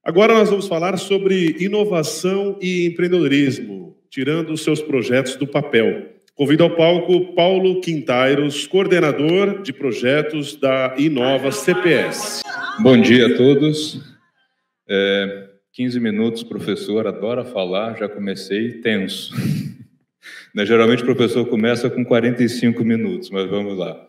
Agora nós vamos falar sobre inovação e empreendedorismo, tirando os seus projetos do papel. Convido ao palco Paulo Quintairos, coordenador de projetos da Inova CPS. Bom dia a todos. 15 minutos, professor, adora falar, já comecei tenso. Geralmente o professor começa com 45 minutos, mas vamos lá.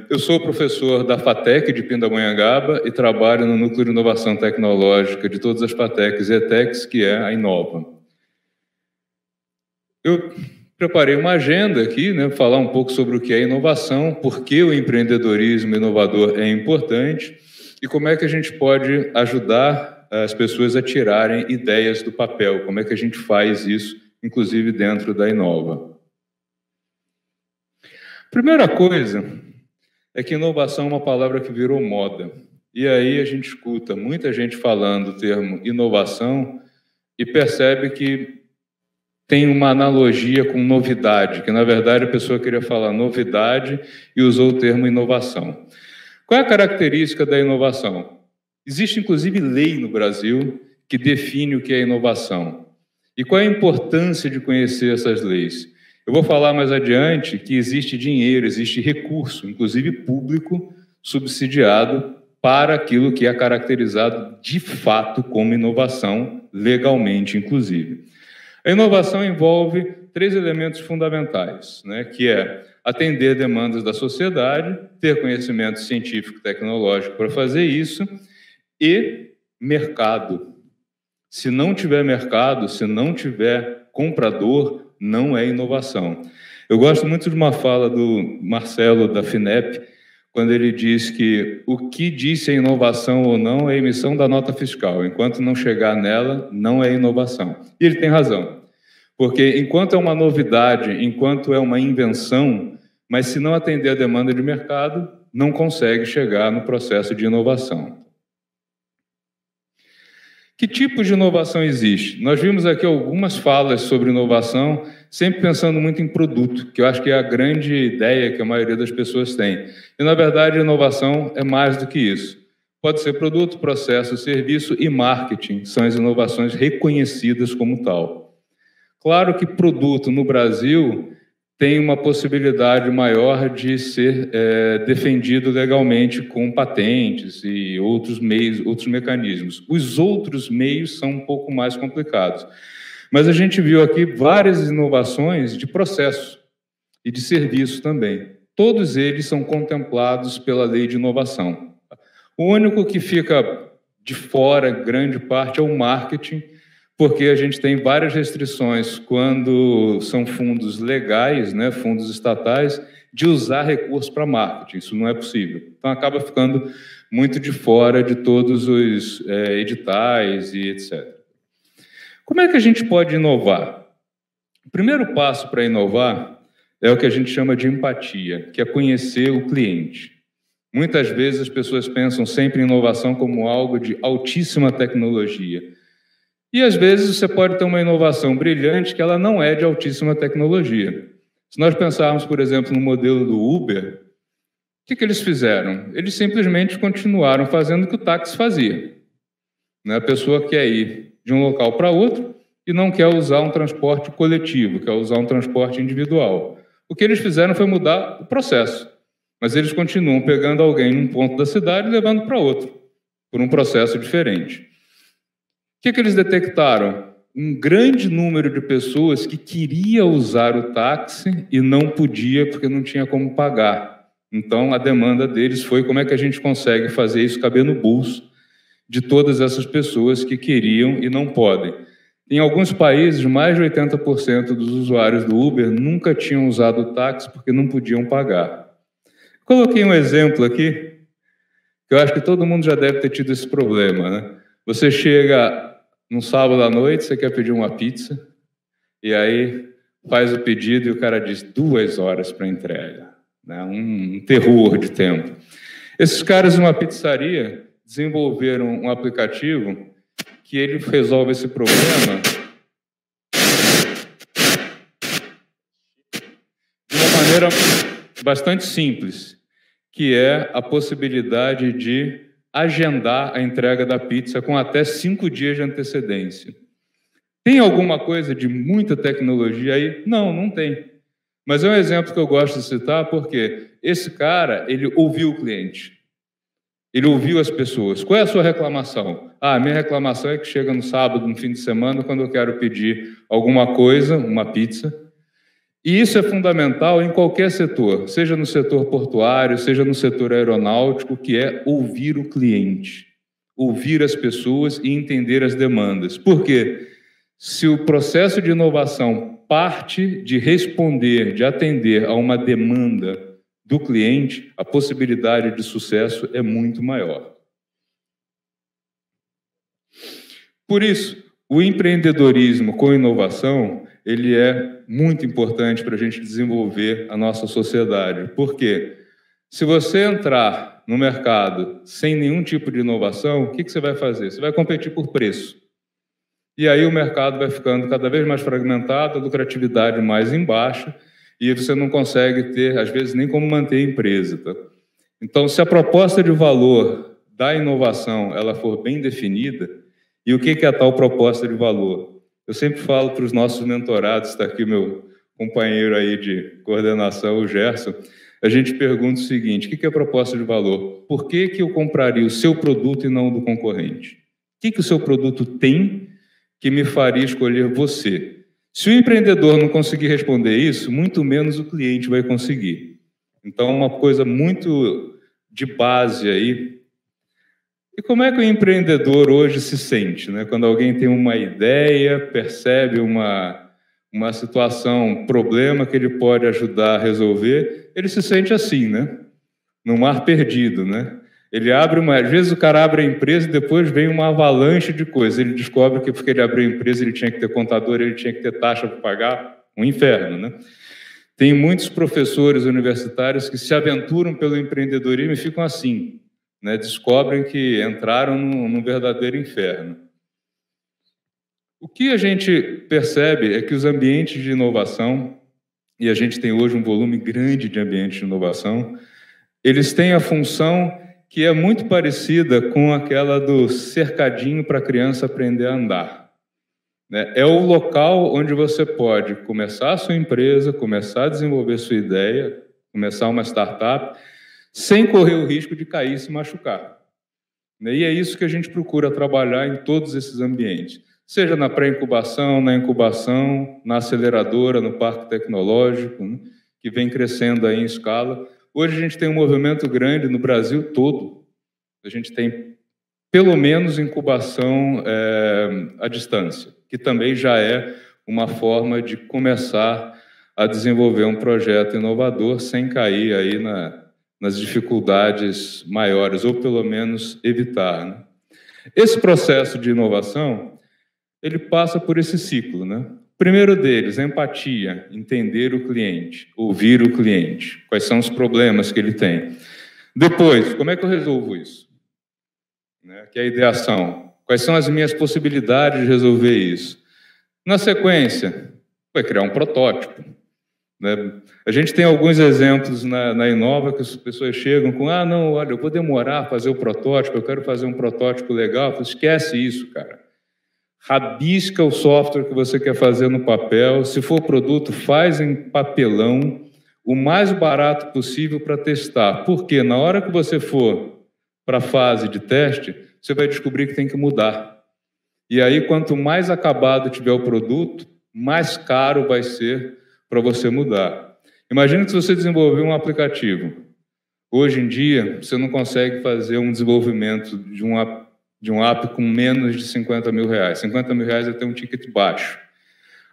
Eu sou professor da FATEC de Pindamonhangaba e trabalho no Núcleo de Inovação Tecnológica de todas as FATECs e ETECs, que é a Inova. Eu preparei uma agenda aqui, falar um pouco sobre o que é inovação, por que o empreendedorismo inovador é importante e como é que a gente pode ajudar as pessoas a tirarem ideias do papel, como é que a gente faz isso, inclusive dentro da Inova. Primeira coisa é que inovação é uma palavra que virou moda. E aí a gente escuta muita gente falando o termo inovação e percebe que tem uma analogia com novidade, que na verdade a pessoa queria falar novidade e usou o termo inovação. Qual é a característica da inovação? Existe inclusive lei no Brasil que define o que é inovação. E qual é a importância de conhecer essas leis? Eu vou falar mais adiante que existe dinheiro, existe recurso, inclusive público, subsidiado para aquilo que é caracterizado de fato como inovação, legalmente inclusive. A inovação envolve 3 elementos fundamentais, que é atender demandas da sociedade, ter conhecimento científico e tecnológico para fazer isso e mercado. Se não tiver mercado, se não tiver comprador, não é inovação. Eu gosto muito de uma fala do Marcelo, da FINEP, quando ele diz que o que diz se é inovação ou não é a emissão da nota fiscal. Enquanto não chegar nela, não é inovação. E ele tem razão. Porque enquanto é uma novidade, enquanto é uma invenção, mas se não atender a demanda de mercado, não consegue chegar no processo de inovação. Que tipo de inovação existe? Nós vimos aqui algumas falas sobre inovação, sempre pensando muito em produto, que eu acho que é a grande ideia que a maioria das pessoas tem. E, na verdade, a inovação é mais do que isso. Pode ser produto, processo, serviço e marketing, são as inovações reconhecidas como tal. Claro que produto no Brasil tem uma possibilidade maior de ser defendido legalmente com patentes e outros meios, outros mecanismos. Os outros meios são um pouco mais complicados. Mas a gente viu aqui várias inovações de processo e de serviço também. Todos eles são contemplados pela lei de inovação. O único que fica de fora, grande parte, é o marketing, porque a gente tem várias restrições quando são fundos legais, fundos estatais, de usar recursos para marketing. Isso não é possível. Então, acaba ficando muito de fora de todos os editais e etc. Como é que a gente pode inovar? O primeiro passo para inovar é o que a gente chama de empatia, que é conhecer o cliente. Muitas vezes as pessoas pensam sempre em inovação como algo de altíssima tecnologia. E, às vezes, você pode ter uma inovação brilhante que ela não é de altíssima tecnologia. Se nós pensarmos, por exemplo, no modelo do Uber, o que eles fizeram? Eles simplesmente continuaram fazendo o que o táxi fazia. A pessoa quer ir de um local para outro e não quer usar um transporte coletivo, quer usar um transporte individual. O que eles fizeram foi mudar o processo, mas eles continuam pegando alguém num ponto da cidade e levando para outro, por um processo diferente. O que eles detectaram? Um grande número de pessoas que queria usar o táxi e não podia porque não tinha como pagar. Então, a demanda deles foi como é que a gente consegue fazer isso caber no bolso de todas essas pessoas que queriam e não podem. Em alguns países, mais de 80% dos usuários do Uber nunca tinham usado o táxi porque não podiam pagar. Coloquei um exemplo aqui, que eu acho que todo mundo já deve ter tido esse problema, Você chega num sábado à noite, você quer pedir uma pizza, e aí faz o pedido e o cara diz 2 horas para entrega. Um terror de tempo. Esses caras de uma pizzaria desenvolveram um aplicativo que ele resolve esse problema de uma maneira bastante simples, que é a possibilidade de agendar a entrega da pizza com até 5 dias de antecedência. Tem alguma coisa de muita tecnologia aí? Não, não tem. Mas é um exemplo que eu gosto de citar porque esse cara, ele ouviu o cliente. Ele ouviu as pessoas. Qual é a sua reclamação? A minha reclamação é que chega no sábado, no fim de semana, quando eu quero pedir alguma coisa, uma pizza. E isso é fundamental em qualquer setor, seja no setor portuário, seja no setor aeronáutico, que é ouvir o cliente, ouvir as pessoas e entender as demandas. Por quê? Se o processo de inovação parte de responder, de atender a uma demanda do cliente, a possibilidade de sucesso é muito maior. Por isso, o empreendedorismo com inovação, ele é muito importante para a gente desenvolver a nossa sociedade. Por quê? Se você entrar no mercado sem nenhum tipo de inovação, o que você vai fazer? Você vai competir por preço. E aí o mercado vai ficando cada vez mais fragmentado, a lucratividade mais embaixo, e você não consegue ter, às vezes, nem como manter a empresa. Tá? Então, se a proposta de valor da inovação ela for bem definida, e o que é a tal proposta de valor? Eu sempre falo para os nossos mentorados, está aqui meu companheiro aí de coordenação, o Gerson, a gente pergunta o seguinte, o que é a proposta de valor? Por que eu compraria o seu produto e não o do concorrente? O que o seu produto tem que me faria escolher você? Se o empreendedor não conseguir responder isso, muito menos o cliente vai conseguir. Então, uma coisa muito de base aí. E como é que o empreendedor hoje se sente, né? Quando alguém tem uma ideia, percebe uma situação, um problema que ele pode ajudar a resolver, ele se sente assim, né? No mar perdido, né? Ele abre às vezes o cara abre a empresa e depois vem uma avalanche de coisas. Ele descobre que porque ele abriu a empresa ele tinha que ter contador, ele tinha que ter taxa para pagar, um inferno, né? Tem muitos professores universitários que se aventuram pelo empreendedorismo e ficam assim, né? Descobrem que entraram num verdadeiro inferno. O que a gente percebe é que os ambientes de inovação, e a gente tem hoje um volume grande de ambientes de inovação, eles têm a função que é muito parecida com aquela do cercadinho para a criança aprender a andar. É o local onde você pode começar a sua empresa, começar a desenvolver sua ideia, começar uma startup, sem correr o risco de cair e se machucar. E é isso que a gente procura trabalhar em todos esses ambientes, seja na pré-incubação, na incubação, na aceleradora, no parque tecnológico, né, que vem crescendo aí em escala. Hoje a gente tem um movimento grande no Brasil todo. A gente tem, pelo menos, incubação à distância, que também já é uma forma de começar a desenvolver um projeto inovador sem cair aí nas dificuldades maiores, ou pelo menos evitar. Né? Esse processo de inovação, ele passa por esse ciclo, né? Primeiro deles, empatia, entender o cliente, ouvir o cliente, quais são os problemas que ele tem. Depois, como é que eu resolvo isso? Que é a ideação. Quais são as minhas possibilidades de resolver isso? Na sequência, vai criar um protótipo. A gente tem alguns exemplos na Inova que as pessoas chegam com não, olha, eu vou demorar a fazer o protótipo, eu quero fazer um protótipo legal. Esquece isso, cara. Rabisca o software que você quer fazer no papel. Se for produto, faz em papelão, o mais barato possível para testar. Porque na hora que você for para a fase de teste, você vai descobrir que tem que mudar. E aí, quanto mais acabado tiver o produto, mais caro vai ser para você mudar. Imagina que se você desenvolver um aplicativo. Hoje em dia, você não consegue fazer um desenvolvimento de um app com menos de 50 mil reais. 50 mil reais é ter um ticket baixo.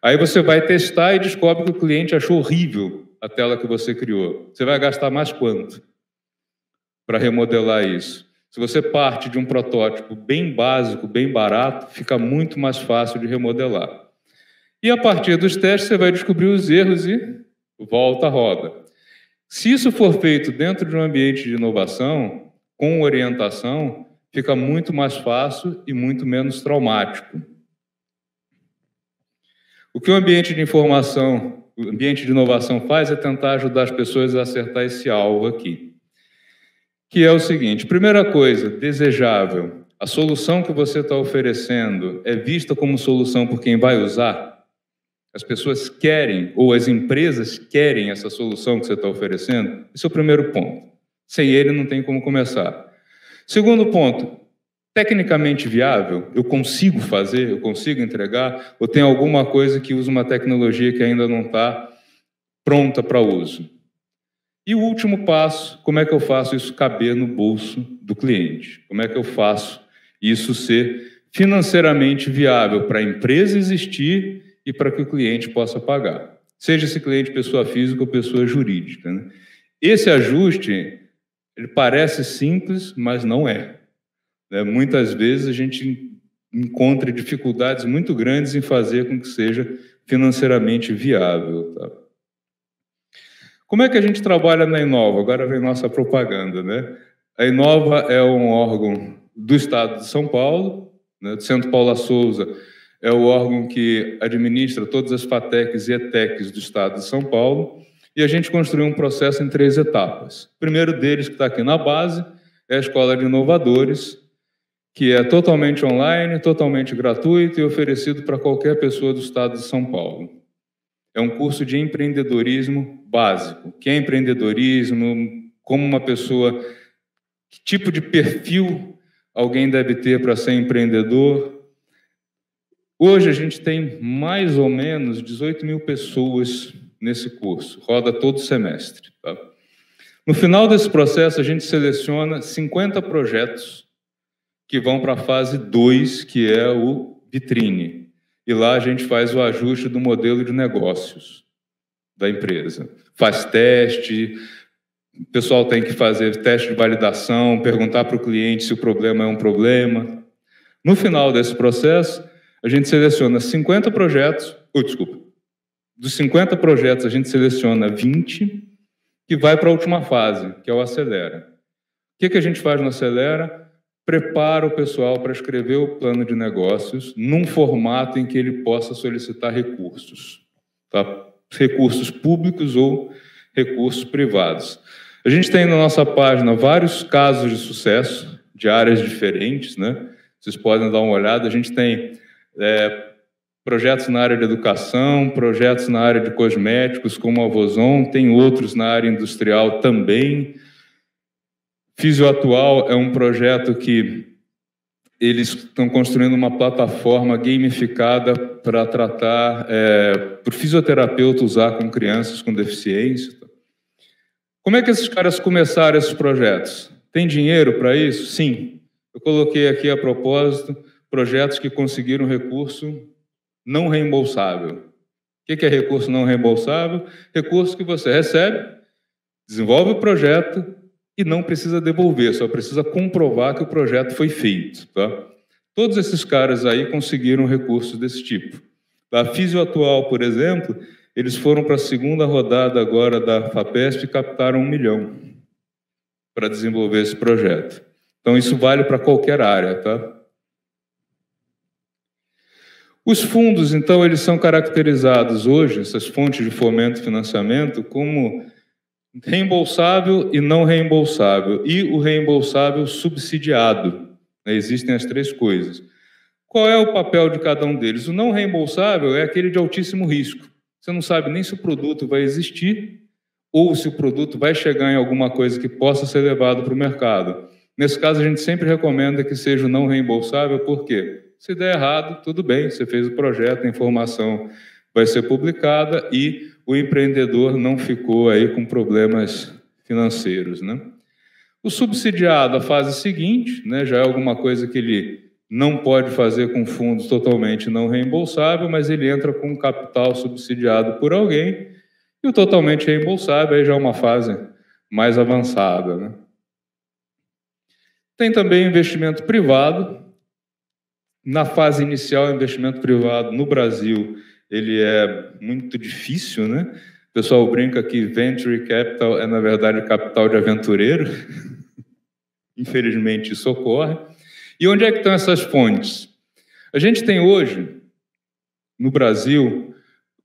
Aí você vai testar e descobre que o cliente achou horrível a tela que você criou. Você vai gastar mais quanto para remodelar isso? Se você parte de um protótipo bem básico, bem barato, fica muito mais fácil de remodelar. E a partir dos testes você vai descobrir os erros e volta a roda. Se isso for feito dentro de um ambiente de inovação, com orientação, fica muito mais fácil e muito menos traumático. O que o ambiente de informação, o ambiente de inovação faz é tentar ajudar as pessoas a acertar esse alvo aqui, que é o seguinte: primeira coisa, desejável. A solução que você está oferecendo é vista como solução por quem vai usar? As pessoas querem, ou as empresas querem essa solução que você está oferecendo? Esse é o primeiro ponto. Sem ele não tem como começar. Segundo ponto, tecnicamente viável? Eu consigo fazer? Eu consigo entregar? Ou tem alguma coisa que usa uma tecnologia que ainda não está pronta para uso? E o último passo, como é que eu faço isso caber no bolso do cliente? Como é que eu faço isso ser financeiramente viável para a empresa existir e para que o cliente possa pagar? Seja esse cliente pessoa física ou pessoa jurídica, né? Esse ajuste, ele parece simples, mas não é. Muitas vezes a gente encontra dificuldades muito grandes em fazer com que seja financeiramente viável, tá? Como é que a gente trabalha na Inova? Agora vem nossa propaganda, né? A Inova é um órgão do Estado de São Paulo, né? Do Centro Paula Souza é o órgão que administra todas as FATECs e ETECs do Estado de São Paulo, e a gente construiu um processo em 3 etapas. O primeiro deles, que está aqui na base, é a Escola de Inovadores, que é totalmente online, totalmente gratuito e oferecido para qualquer pessoa do Estado de São Paulo. É um curso de empreendedorismo básico. O que é empreendedorismo? Como uma pessoa... Que tipo de perfil alguém deve ter para ser empreendedor? Hoje a gente tem mais ou menos 18 mil pessoas nesse curso. Roda todo semestre, tá? No final desse processo, a gente seleciona 50 projetos que vão para a fase 2, que é o vitrine. E lá a gente faz o ajuste do modelo de negócios da empresa. Faz teste, o pessoal tem que fazer teste de validação, perguntar para o cliente se o problema é um problema. No final desse processo, a gente seleciona 50 projetos, dos 50 projetos a gente seleciona 20 que vai para a última fase, que é o Acelera. O que a gente faz no Acelera? Prepara o pessoal para escrever o plano de negócios num formato em que ele possa solicitar recursos, tá? Recursos públicos ou recursos privados. A gente tem na nossa página vários casos de sucesso de áreas diferentes, né? Vocês podem dar uma olhada. A gente tem projetos na área de educação, projetos na área de cosméticos, como a Vozon, tem outros na área industrial também. Fisioatual é um projeto que eles estão construindo uma plataforma gamificada para tratar, para o fisioterapeuta usar com crianças com deficiência. Como é que esses caras começaram esses projetos? Tem dinheiro para isso? Sim. Eu coloquei aqui a propósito projetos que conseguiram recurso não reembolsável. O que é recurso não reembolsável? Recurso que você recebe, desenvolve o projeto e não precisa devolver, só precisa comprovar que o projeto foi feito, tá? Todos esses caras aí conseguiram recursos desse tipo. A Fisioatual, por exemplo, eles foram para a segunda rodada agora da FAPESP e captaram 1 milhão para desenvolver esse projeto. Então, isso vale para qualquer área, tá? Os fundos, então, eles são caracterizados hoje, essas fontes de fomento e financiamento, como reembolsável e não reembolsável, e o reembolsável subsidiado. Existem as 3 coisas. Qual é o papel de cada um deles? O não reembolsável é aquele de altíssimo risco. Você não sabe nem se o produto vai existir ou se o produto vai chegar em alguma coisa que possa ser levado para o mercado. Nesse caso, a gente sempre recomenda que seja o não reembolsável, por quê? Se der errado, tudo bem, você fez o projeto, a informação vai ser publicada e o empreendedor não ficou aí com problemas financeiros, né? O subsidiado, a fase seguinte, né, já é alguma coisa que ele não pode fazer com fundos totalmente não reembolsável, mas ele entra com capital subsidiado por alguém, e o totalmente reembolsável aí já é uma fase mais avançada, né? Tem também investimento privado. Na fase inicial, o investimento privado no Brasil ele é muito difícil, né? O pessoal brinca que venture capital é, na verdade, capital de aventureiro. Infelizmente, isso ocorre. E onde é que estão essas fontes? A gente tem hoje, no Brasil,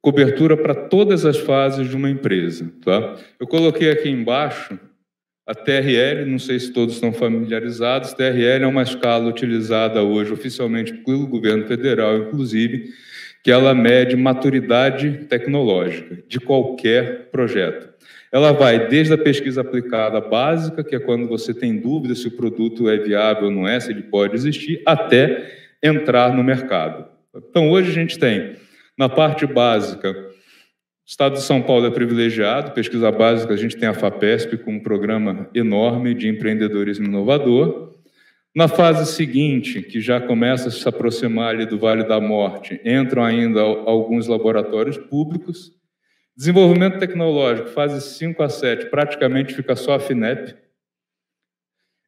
cobertura para todas as fases de uma empresa, tá? Eu coloquei aqui embaixo A TRL, não sei se todos estão familiarizados, TRL é uma escala utilizada hoje oficialmente pelo governo federal, inclusive, que ela mede maturidade tecnológica de qualquer projeto. Ela vai desde a pesquisa aplicada básica, que é quando você tem dúvida se o produto é viável ou não é, se ele pode existir, até entrar no mercado. Então, hoje a gente tem, na parte básica, o Estado de São Paulo é privilegiado, pesquisa básica, a gente tem a FAPESP com um programa enorme de empreendedorismo inovador. Na fase seguinte, que já começa a se aproximar ali do Vale da Morte, entram ainda alguns laboratórios públicos. Desenvolvimento tecnológico, fase 5 a 7, praticamente fica só a FINEP.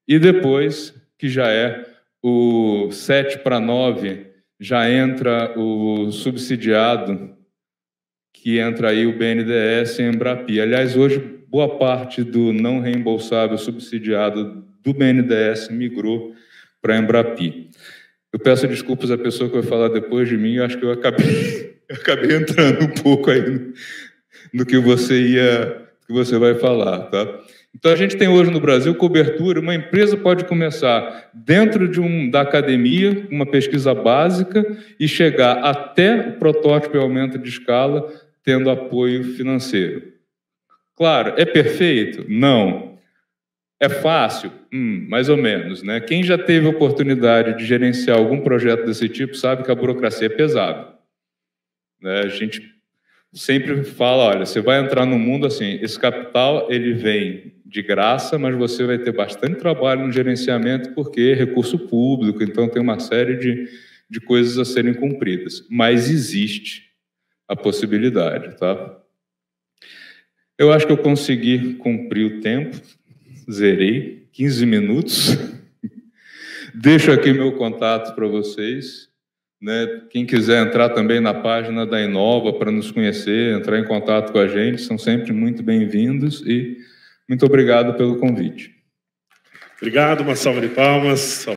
E depois, que já é o 7 para 9, já entra o subsidiado, que entra aí o BNDES e a Embrapi. Aliás, hoje, boa parte do não reembolsável subsidiado do BNDES migrou para a Embrapi. Eu peço desculpas à pessoa que vai falar depois de mim, eu acho que eu acabei entrando um pouco aí no que você vai falar, tá? Então, a gente tem hoje no Brasil cobertura, uma empresa pode começar dentro da academia, uma pesquisa básica, e chegar até o protótipo e aumento de escala, tendo apoio financeiro. Claro, é perfeito? Não. É fácil? Mais ou menos, né? Quem já teve a oportunidade de gerenciar algum projeto desse tipo sabe que a burocracia é pesada, né? A gente sempre fala, olha, você vai entrar no mundo assim, esse capital ele vem de graça, mas você vai ter bastante trabalho no gerenciamento porque é recurso público, então tem uma série de coisas a serem cumpridas. Mas existe a possibilidade, tá? Eu acho que eu consegui cumprir o tempo, zerei, 15 minutos. Deixo aqui meu contato para vocês. Né? Quem quiser entrar também na página da Inova para nos conhecer, entrar em contato com a gente, são sempre muito bem-vindos e muito obrigado pelo convite. Obrigado, uma salva de palmas.